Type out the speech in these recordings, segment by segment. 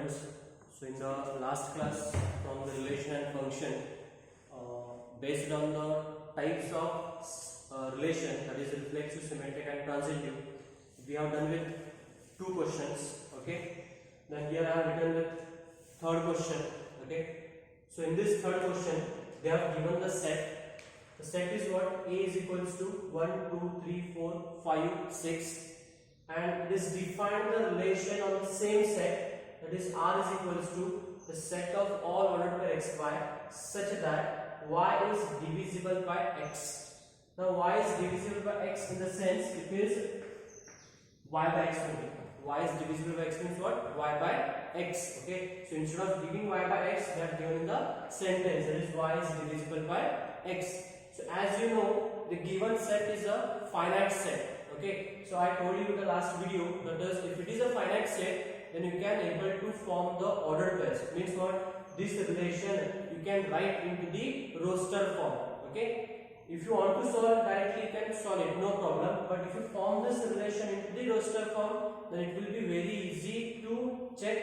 friends. So in the last class from the relation and function, based on the types of relation, that is reflexive, symmetric and transitive, we have done with 2 questions. Okay, then here I have written with third question. Okay, so in this third question they have given the set. The set is what? A is equals to 1 2 3 4 5 6, and it is defined the relation on the same set, that is R is equals to the set of all ordered pair xy such that y is divisible by x. Now y is divisible by x in the sense it is y by x only. Y is divisible by x means what? Y by x. Okay, so instead of giving y by x, they are given in the sentence, that is y is divisible by x. So as you know, the given set is a finite set. Okay, so I told you in the last video that is, if it is a finite set, then you can able to form the ordered pairs. Means what? This relation you can write into the roster form. Okay, if you want to solve directly, you can solve it, no problem. But if you form this relation into the roster form, then it will be very easy to check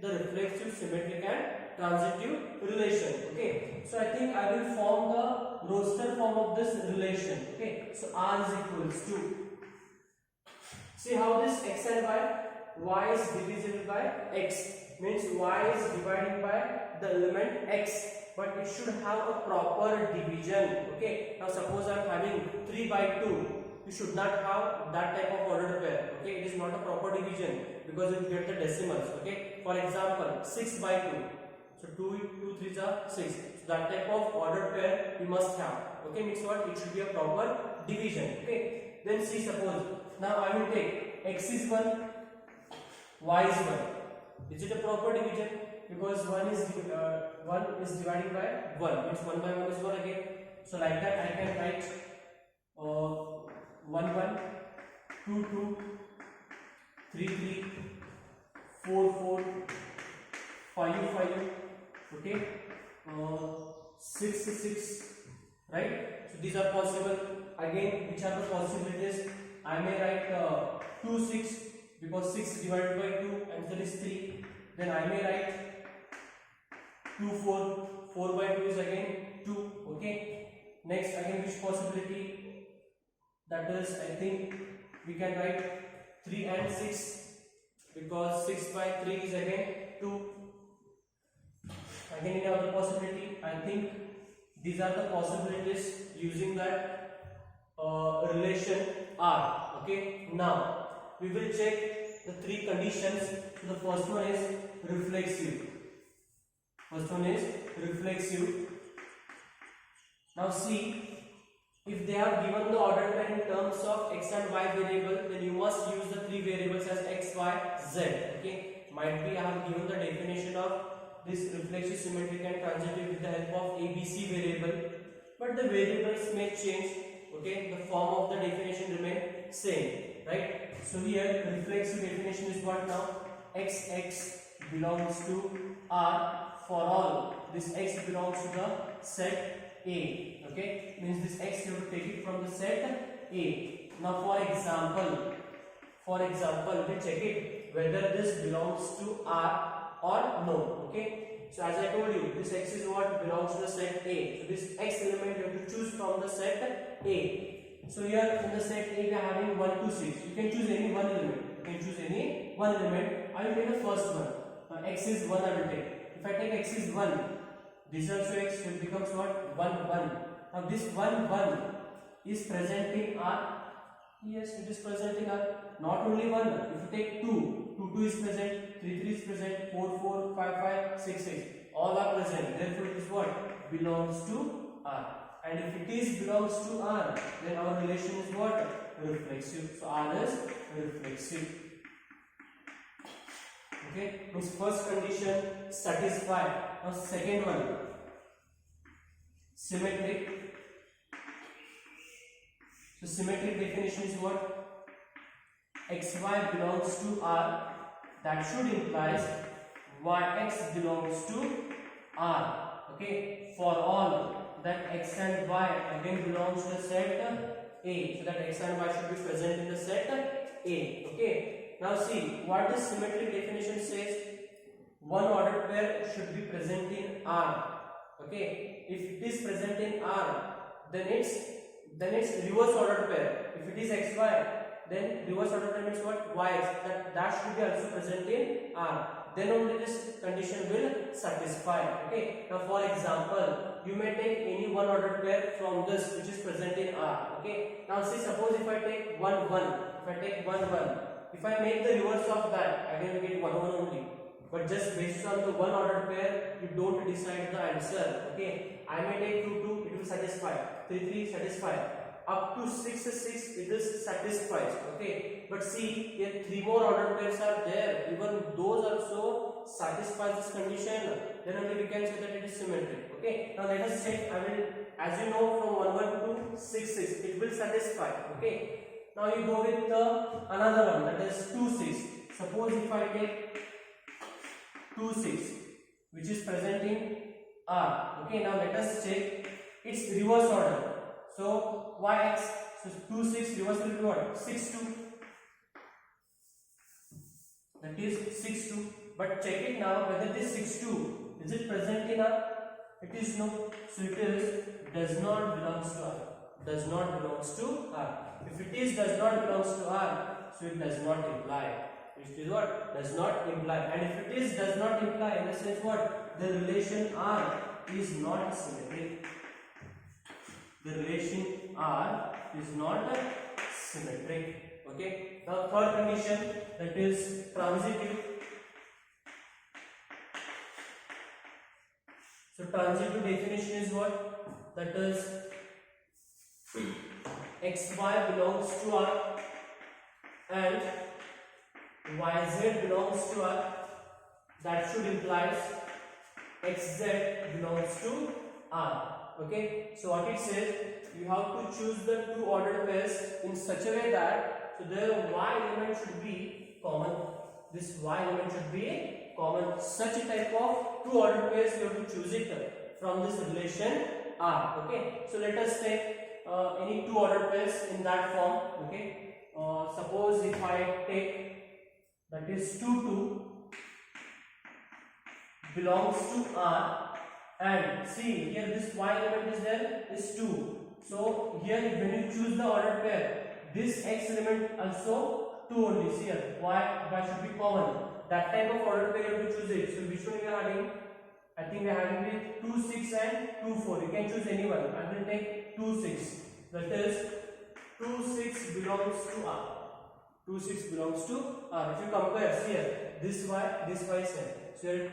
the reflexive, symmetric and transitive relation. Okay, so I think I will form the roster form of this relation. Okay, so R is equals to, see how this x and y is divisible by x, means y is dividing by the element x, but it should have a proper division. Okay, now suppose I am having 3 by 2, you should not have that type of ordered pair. Okay, it is not a proper division because you get the decimals. Okay, for example 6 by 2, so 2 3s are 6, so that type of ordered pair you must have. Okay, means what? It should be a proper division. Okay, then see, suppose now I will take x is 1, y is 1. Is it a proper division? Because 1 is dividing by 1, means 1 by 1 is 1 again. So like that I can write 1 1, 2 2, 3 3, 4 4, 5 5, okay, 6 6, right? So these are possible. Again, which are the possibilities? I may write 2 6, because 6 divided by 2 answer is 3. Then I may write 2 4, 4 by 2 is again 2. Okay, next again which possibility? That is, I think we can write 3 and 6, because 6 by 3 is again 2. Again, any other possibility? I think these are the possibilities using that relation R. Okay, now we will check the 3 conditions. So the first one is reflexive. Now see, if they have given the ordered pair in terms of x and y variable, then you must use the 3 variables as x, y, z. Okay, might be I have given the definition of this reflexive, symmetric and transitive with the help of ABC variable, but the variables may change. Okay, the form of the definition remain same, right? So here reflexive definition is what now? X belongs to R for all this x belongs to the set A. Okay, means this x you have to take it from the set A. Now for example we check it whether this belongs to R or no. Okay, so as I told you, this x is what belongs to the set A. So this x element you have to choose from the set A. So here in the set A we are having 1 2 6. You can choose any one element. I will take the first one. Now x is 1 I will take. If I take x is 1, this also x will becomes what? 1 1. Now this 1 1 is present in R. Yes, it is present in R. Not only 1. If you take 2, 2 is present, 3 3 is present, 4 4, 5 5, 6 6. All are present. Therefore it is what? Belongs to R. And if it is belongs to R, then our relation is what? Reflexive. So R is reflexive. Okay, means first condition satisfied. Now second one, symmetric. So symmetric definition is what? XY belongs to R. That should imply YX belongs to R. Okay, for all that x and y again belongs to the set A. So that x and y should be present in the set A. Okay. Now see what this symmetric definition says. one ordered pair should be present in R. Okay, if it is present in R, then it's reverse ordered pair. If it is XY, then reverse ordered pair means what? Y. That should be also present in R. Then only this condition will satisfy. Okay. Now, for example, you may take any one ordered pair from this which is present in R. Okay. Now, see, suppose if I take 1 1, if I take 1 1, if I make the reverse of that, I will get 1 1 only. But just based on the one ordered pair, you don't decide the answer. Okay. I may take 2 2, it will satisfy. 3 3 satisfy. Up to 6 6 it is satisfies. Okay, but see here 3 more ordered pairs are there, even those also satisfies this condition, then only we can say that it is symmetric. Okay, now let us check. I will, as you know, from 1 1 to 6 6 it will satisfy. Okay, now you go with the another one, that is 2 6. Suppose if I take 2 6 which is present in R. Okay, now let us check its reverse order. So Yx, so 2 6 reverse will be what? 6 2. That is 6 2. But check it now whether this 6 2 is it present in R? It is no. So it is does not belongs to R. Does not belongs to R. If it is does not belongs to R, so it does not imply. It is what? Does not imply. And if it is does not imply, in the sense what? The relation R is not symmetric. The relation R is not symmetric. Okay. Now, third condition, that is transitive. So transitive definition is what? That is XY belongs to R and YZ belongs to R. That should imply XZ belongs to R. Okay, so what it says, you have to choose the two ordered pairs in such a way that so the Y element should be common. This Y element should be common. Such a type of two ordered pairs you have to choose it from this relation R. Okay, so let us take any two ordered pairs in that form. Okay, suppose if I take, that is 2 2 belongs to R. And see here this Y element is there, is 2. So here when you choose the ordered pair, this X element also 2 only. See here Y should be common. That type of ordered pair you have to choose it. So which one we are having? I think we are having with 2 6 and 2 4. You can choose anyone. I will take 2 6. That is 2 6 belongs to R. 2 6 belongs to R. If you compare, see here this Y is same. So here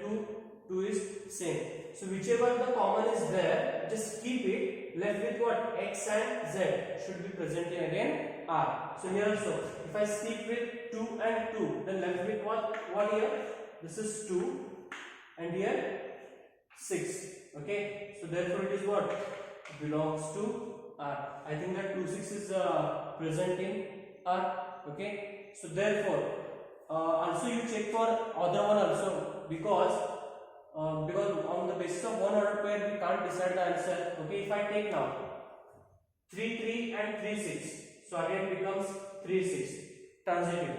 2 is same. So whichever the common is there, just keep it. Left with what? X and Z should be present in again R. So here also, if I stick with 2 and 2, then left with what? What here? This is 2 and here 6. Okay. So therefore it is what? Belongs to R. I think that 2 6 is present in R. Okay. So therefore, also you check for other one also, because on the basis of one ordered pair we can't decide the answer. Okay, if I take now 3 3 and 3 6, so again it becomes 3 6 transitive.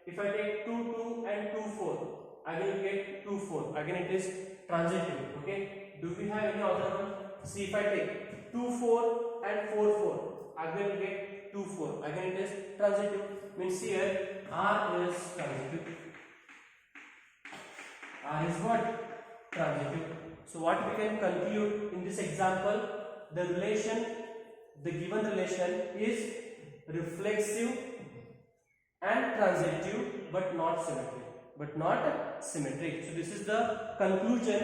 If I take 2 2 and 2 4, I will get 2 4, again it is transitive. Okay, do we have any other one? See, if I take 2 4 and 4 4, I will get 2 4, again it is transitive. Means here R is transitive. R is what? Transitive. So what we can conclude in this example, the given relation is reflexive and transitive but not symmetric. So this is the conclusion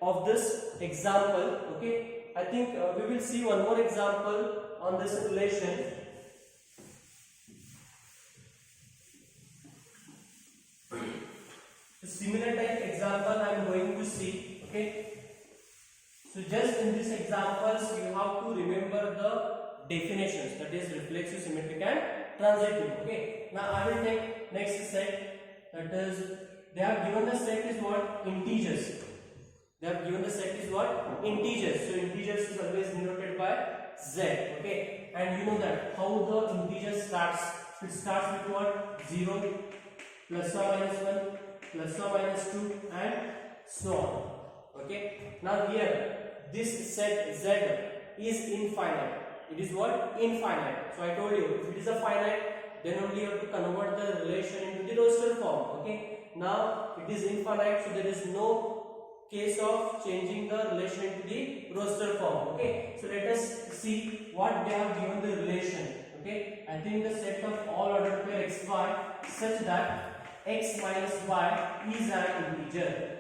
of this example. Okay, I think we will see one more example on this relation. Similar type example I am going to see. Okay, so just in these examples you have to remember the definitions, that is reflexive, symmetric and transitive. Okay, now I will take next set, that is they have given the set is what? Integers. They have given the set is what? Integers. So integers is always denoted by Z. Okay, and you know that how the integer starts. It starts with what? 0 plus or minus 1 plus or minus 2 and so on. Okay. Now here this set Z is infinite. It is what? Infinite. So I told you, if it is a finite, then only you have to convert the relation into the roster form. Okay. Now it is infinite, so there is no case of changing the relation into the roster form. Okay. So let us see what they have given the relation. Okay. I think the set of all ordered pair x y such that x minus y is an integer.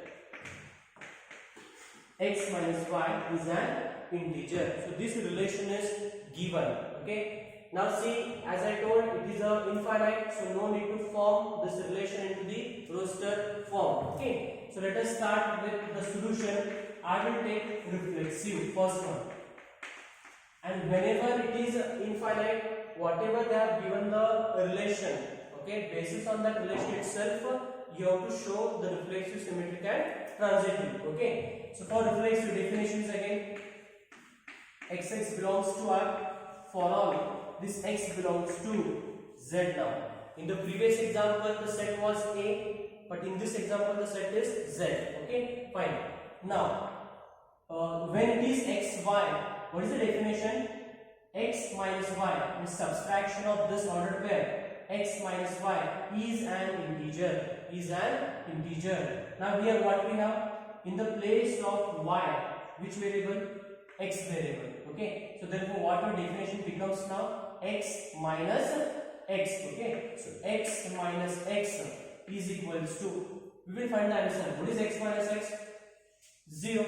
X minus y is an integer. So this relation is given. Okay. Now see, as I told, it is a infinite, so no need to form this relation into the roster form. Okay. So let us start with the solution. I will take reflexive first one. And whenever it is infinite, whatever they have given the relation, okay, basis on that relation itself, you have to show the reflexive, symmetric and transitive. Okay. So for reflexive definitions again, xx belongs to R. For all, this x belongs to Z now. In the previous example, the set was A, but in this example, the set is Z. Okay, fine. Now, when it is x, y, what is the definition? X minus y means subtraction of this ordered pair. X minus y is an integer. Is an integer. Now here what we have? In the place of y, which variable? X variable. Okay. So therefore what our definition becomes now? X minus x. Okay. So x minus x is equals to, we will find the answer. What is x minus x? 0.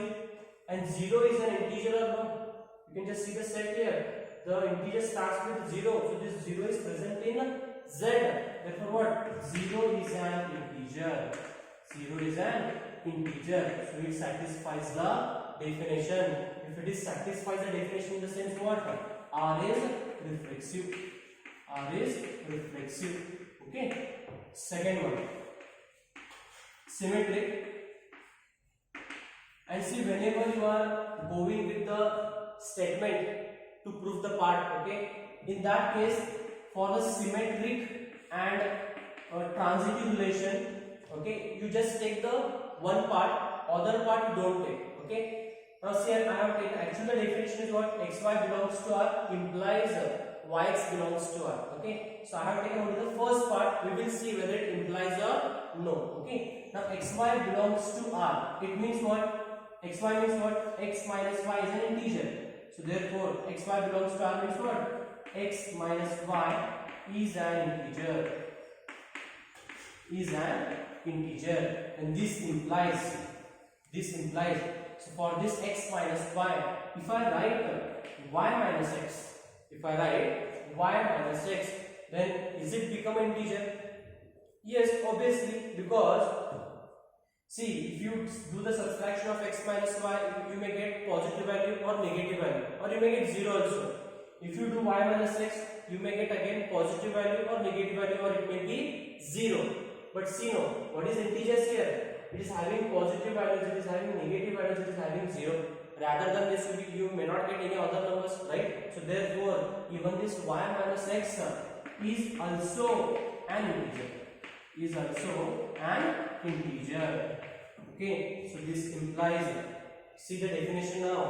And 0 is an integer or no? You can just see the set here. The integer starts with 0. So this 0 is present in Z. Therefore what? 0 is an integer. 0 is an integer. So it satisfies the definition. If it is satisfies the definition in the sense what? R is reflexive. R is reflexive. Okay. Second one. Symmetric. And see, whenever you are going with the statement to prove the part, okay, in that case, for the symmetric and transitive relation, okay, you just take the one part, other part you don't take. Okay. Now see, I have taken, actually the definition is what? Xy belongs to R implies Yx belongs to R. Okay. So I have taken only the first part. We will see whether it implies or no. Okay. Now xy belongs to R. It means what? Xy means what? X minus y is an integer. So therefore xy belongs to R means what? X minus y is an integer. Is an integer. And this implies. So for this x minus y, if I write y minus x, then is it become an integer? Yes, obviously, because see, if you do the subtraction of x minus y, you may get positive value or negative value, or you may get 0 also. If you do y minus x, you may get again positive value or negative value, or it may be 0. But see, no, what is integers here? It is having positive values, it is having negative values, it is having 0. Rather than this, you may not get any other numbers, right? So therefore, even this y minus x is also an integer. Okay, so this implies, see the definition now.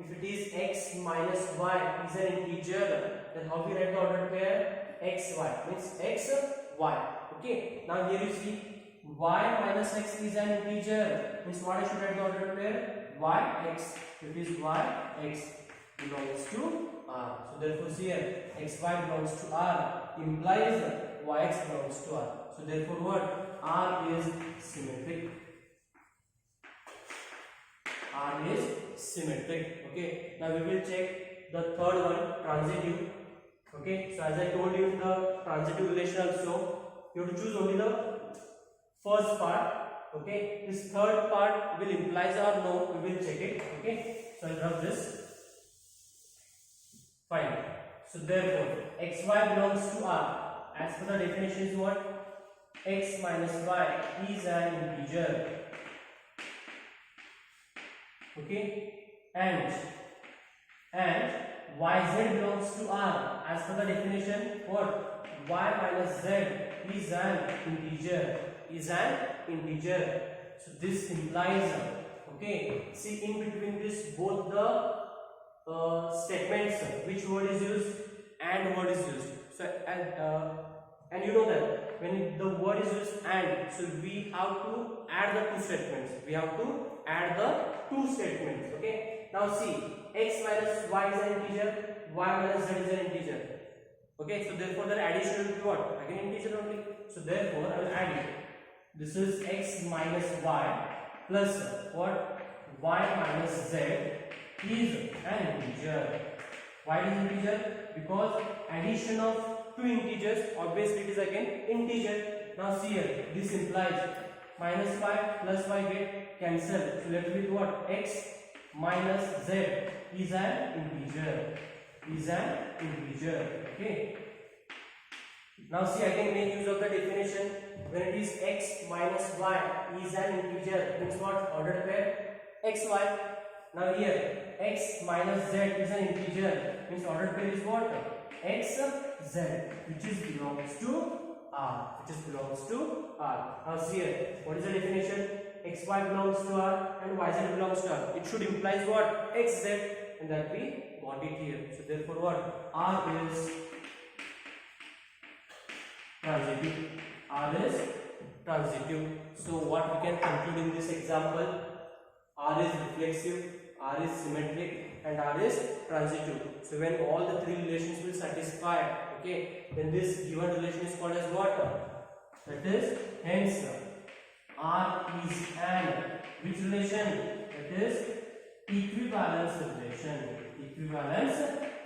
If it is x minus y is an integer, then how we write the ordered pair? X y means x y. Okay, now here you see y minus x is an integer, means what I should write the ordered pair? Y x. It is y x belongs to R. So therefore here x y belongs to R implies y x belongs to R. So therefore what? R is symmetric. R is symmetric. Okay. Now we will check the third one, transitive. Okay. So as I told you in the transitive relation also, you have to choose only the first part. Okay. This third part will implies or no. We will check it. Okay. So I'll rub this. Fine. So therefore xy belongs to R. As per the definition is what? X minus y is an integer. Okay, and yz belongs to R. As per the definition, what? Y minus z is an integer. is an integer. So this implies, okay, see in between this both the statements, which word is used? And word is used. So and you know that when the word is used and, so we have to add the two statements. We have to add the two statements. Okay. Now see, x minus y is an integer, y minus z is an integer. Okay. So therefore the addition will be what? Again integer only. So therefore I will add it. This is x minus y plus what? Y minus z is an integer. Why it is integer? Because addition of two integers, obviously it is again integer. Now see here, this implies minus y plus y get cancelled. So left with what? X minus z is an integer. Okay. Now see, again make use of the definition. When it is x minus y is an integer, means what? Ordered pair xy. Now here x minus z is an integer, means ordered pair is what? X z, which belongs to R. Now see here, what is the definition? Xy belongs to R and yz belongs to R. It should implies what? Xz, and that we got it here. So therefore what? R is transitive. So what we can conclude in this example? R is reflexive, R is symmetric, and R is transitive. So when all the three relations will satisfy, okay, then this given relation is called as what? That is, hence R is an which relation? That is equivalence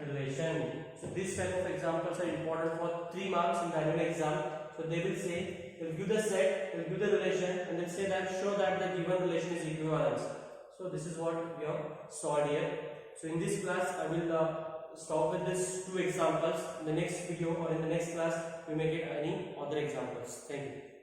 relation. So this type of examples are important for 3 marks in the annual exam. So they will say, they will give the set, they will give the relation, and then say that show that the given relation is equivalence. So this is what we have solved here. So in this class I will stop with these 2 examples. In the next video or in the next class we may get any other examples. Thank you.